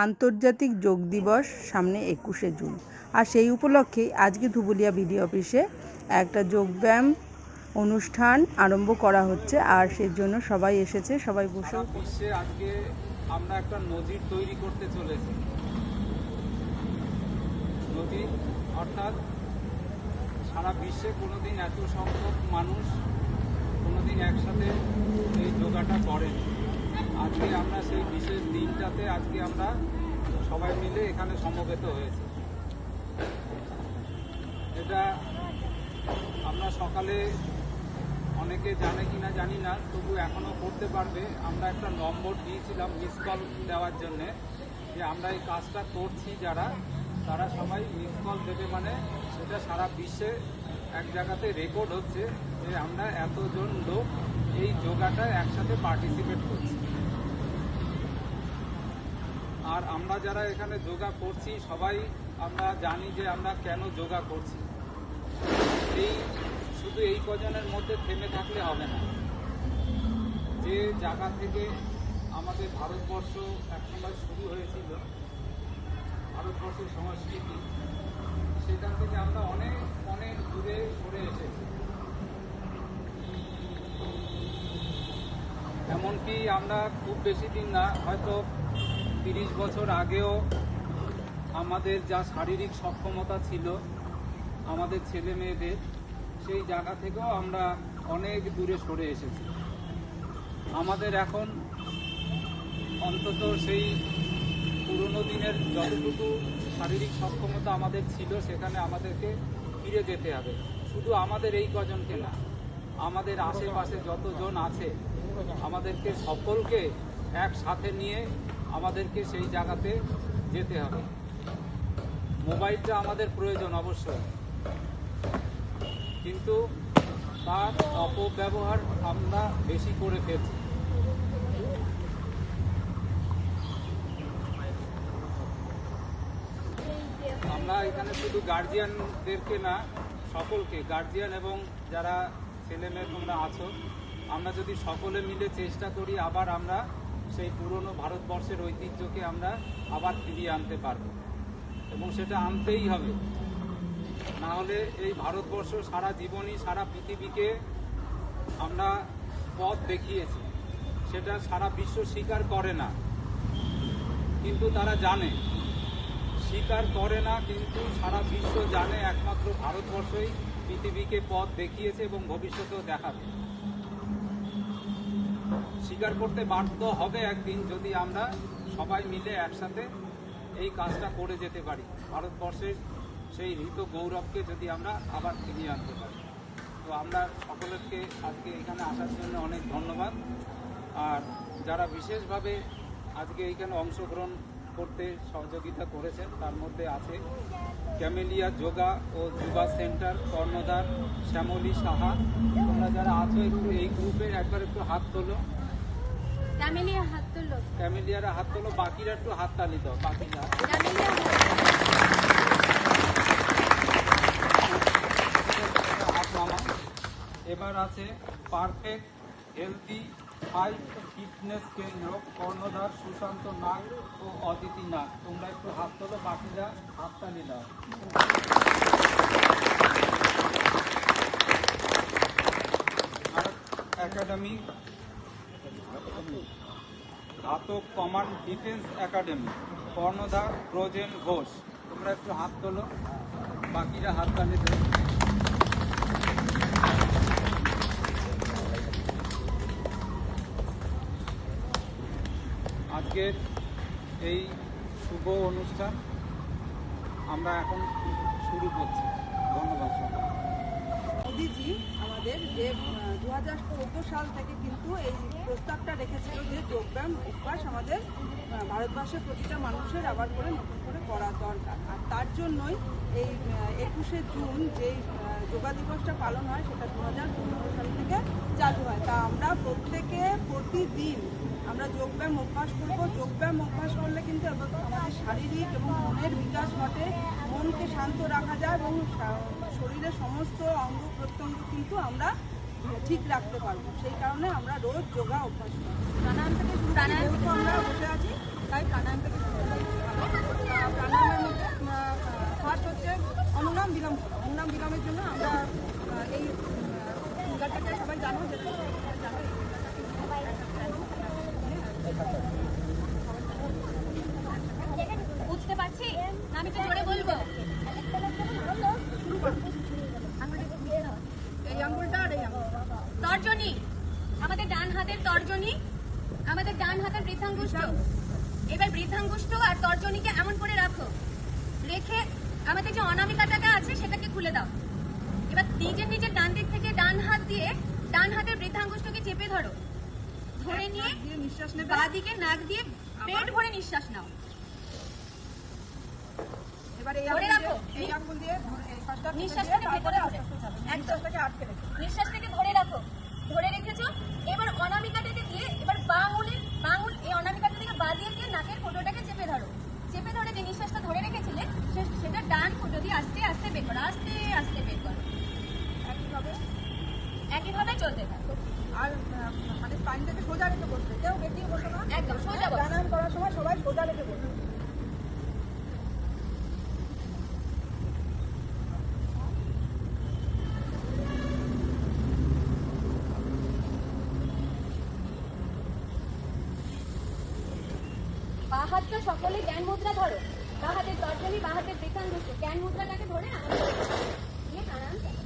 আন্তর্জাতিক যোগ দিবস সামনে 21শে জুন। আর সেই উপলক্ষেই আজকে ধুবুলিয়া বিডি অফিসে একটা যোগব্যায়াম অনুষ্ঠান আরম্ভ করা হচ্ছে। আর সেই জন্য সবাই এসেছে, সবাই বসে। বিশ্বে আজকে আমরা একটা নজির তৈরি করতে চলেছি। নজির অর্থাৎ সারা বিশ্বে কোনোদিন এত সংখ্যক মানুষ কোনোদিন একসাথে এই যোগাটা করেন। আজকে আমরা সেই বিশেষ দিনটাতে আজকে আমরা সবাই মিলে এখানে সমবেত হয়েছি। এটা আমরা সকালে অনেকে জানে কিনা জানি না, তবু এখনও করতে পারবে। আমরা একটা নম্বর দিয়েছিলাম মিস কল দেওয়ার জন্যে, যে আমরা এই কাজটা করছি যারা, তারা সবাই মিস কল দেবে। মানে সেটা সারা বিশ্বে এক জায়গাতে রেকর্ড হচ্ছে যে আমরা এতজন লোক এই যোগাটা একসাথে পার্টিসিপেট করছি। আর আমরা যারা এখানে যোগা করছি সবাই আমরা জানি যে আমরা কেন যোগা করছি। শুধু এই কজনের মধ্যে থেমে থাকলে হবে না। যে জায়গা থেকে আমাদের ভারতবর্ষ একসময় শুরু হয়েছিল, ভারতবর্ষের সংস্কৃতি, সেখান থেকে আমরা অনেক অনেক দূরে সরে এসেছি। এমনকি আমরা খুব বেশি দিন না, হয়তো 30 বছর আগেও আমাদের যা শারীরিক সক্ষমতা ছিল আমাদের ছেলে মেয়েদের, সেই জায়গা থেকেও আমরা অনেক দূরে সরে এসেছি। আমাদের এখন অন্তত সেই পুরনো দিনের যতটুকু শারীরিক সক্ষমতা আমাদের ছিল সেখানে আমাদেরকে ফিরে যেতে হবে। শুধু আমাদের এই কজনকে না, আমাদের আশেপাশে যতজন আছে আমাদেরকে সকলকে একসাথে নিয়ে আমাদেরকে সেই জায়গাতে যেতে হবে। মোবাইলটা আমাদের প্রয়োজন অবশ্যই, কিন্তু তার অপব্যবহার আমরা বেশি করে ফেলছি। আমরা এখানে শুধু গার্জিয়ানদেরকে না, সকলকে, গার্জিয়ান এবং যারা ছেলে মেয়ে তোমরা আছো, আমরা যদি সকলে মিলে চেষ্টা করি আবার আমরা সেই পুরনো ভারতবর্ষের ঐতিহ্যকে আমরা আবার ফিরিয়ে আনতে পারব। এবং সেটা আনতেই হবে, না হলে এই ভারতবর্ষ সারা জীবনই সারা পৃথিবীকে আমরা পথ দেখিয়েছি। সেটা সারা বিশ্ব স্বীকার করে না, কিন্তু তারা জানে। স্বীকার করে না কিন্তু সারা বিশ্ব জানে একমাত্র ভারতবর্ষই পৃথিবীকে পথ দেখিয়েছে এবং ভবিষ্যতেও দেখাবে। স্বীকার করতে বাধ্য হবে একদিন, যদি আমরা সবাই মিলে একসাথে এই কাজটা করে যেতে পারি। ভারতবর্ষের সেই হৃত গৌরবকে যদি আমরা আবার ফিরিয়ে আনতে পারি। তো আমরা সকলকে আজকে এখানে আসার জন্য অনেক ধন্যবাদ। আর যারা বিশেষভাবে আজকে এইখানে অংশগ্রহণ করতে সহযোগিতা করেছেন, তার মধ্যে আছে ক্যামেলিয়া যোগা ও যুবা সেন্টার, কর্ণধার শ্যামলী সাহা। তোমরা যারা আছো একটু এই গ্রুপে একবার একটু হাত তোলো। ক্যামেলিয়ারা হাত তোলো, বাকিরা একটু হাত তালি দাও। বাকিরা হাত নামা। এবার আছে পারফেক্ট হেলদি হাই ফিটনেস কেন্দ্র, কর্ণধার সুশান্ত নাগ ও অদিতি নাগ। তোমরা একটু হাত তোলো, বাকিরা হাত তালি দাও। আর একাডেমি ঘাতক কমান্ড ডিফেন্স একাডেমি, কর্ণধার ব্রজেন ঘোষ। তোমরা একটু হাত তোলো, বাকিরা হাত তালি দাও। আজকের এই শুভ অনুষ্ঠান আমরা এখন শুরু করছি। ধন্যবাদ সবাই। মোদিজি আমাদের যে 2014 সাল থেকে কিন্তু এই প্রস্তাবটা রেখেছিল যে যোগব্যায়াম অভ্যাস আমাদের ভারতবর্ষের প্রতিটা মানুষের আবার করে নতুন করে করা দরকার। আর তার জন্যই এই 21শে জুন যেই যোগা দিবসটা পালন হয় সেটা 2015 সাল থেকে চালু হয়। তা আমরা প্রত্যেকে প্রতিদিন আমরা যোগব্যায়াম অভ্যাস করব। যোগব্যায়াম অভ্যাস করলে কিন্তু আমাদের শারীরিক এবং মনের বিকাশ ঘটে, মনকে শান্ত রাখা যায় এবং শরীরের সমস্ত অঙ্গ প্রত্যঙ্গ কিন্তু আমরা ঠিক রাখতে পারবো। সেই কারণে আমরা রোজ যোগা অভ্যাস করি। প্রাণায়াম থেকে আমরা বসে আছি, তাই প্রাণায়াম থেকে বিলম্ব অনুনাম বিলম্বের জন্য আমরা এই ফিঙ্গারটাকে সবাই জানো যেটা সবাই জানো এই বুঝতে পারছি আমি তো জোরে বলবো। এই আঙ্গুলটা আর এই আঙ্গুলটা তর্জনী, আমাদের ডান হাতের তর্জনী, আমাদের ডান হাতের বৃদ্ধাঙ্গুষ্ঠ। এবার বৃদ্ধাঙ্গুষ্ঠ আর তর্জনীকে এমন করে রাখো, রেখে আমাদের যে অনামিকাটাটা আছে সেটাকে খুলে দাও। এবার নিজের ডান দিক থেকে ডান হাত দিয়ে ডান হাতের বৃদ্ধাঙ্গুষ্ঠকে চেপে ধরো, ধরে নিয়ে দিয়ে নিঃশ্বাস নেবে। বাঁ দিকে নাক দিয়ে পেট ভরে নিঃশ্বাস নাও। এবার এই ধরে রাখো। এই আঙ্গুল দিয়ে ধরে এই পাশটা নিঃশ্বাসটাকে ভেতরে আস্তে আস্তে ছাড়ো। নিঃশ্বাসটাকে আটকে রেখে নিঃশ্বাসটাকে ধরে রাখো, ধরে রেখেছো। এবার অনামিকাটাকে দিয়ে এবার বাঁ আঙুল এই অনামিকাটা থেকে বাঁ দিয়ে নাকের ফোঁটাটাকে চেপে ধরো। চেপে ধরে যে নিঃশ্বাসটা ধরে রেখেছিলে সেটা ডান ফোঁটা দিয়ে আস্তে আস্তে বের করো, আস্তে আস্তে বের করো। একইভাবে চলতে থাকো। আর মানে স্পাইনটাকে সোজা রেখে বসবে, কেউ বেঁকিয়ে বসো না। একদম সোজা বসো। প্রাণায়াম করার সময় সবাই সোজা রেখে বসবে। বাঁ হাতটা সকলে জ্ঞান মুদ্রা ধরো, বাঁ হাতের তর্জনী, বাঁ হাতের বৃদ্ধাঙ্গুষ্ঠ, জ্ঞান মুদ্রাটাকে ধরে আমাদের দিয়ে প্রাণায়াম চালাও।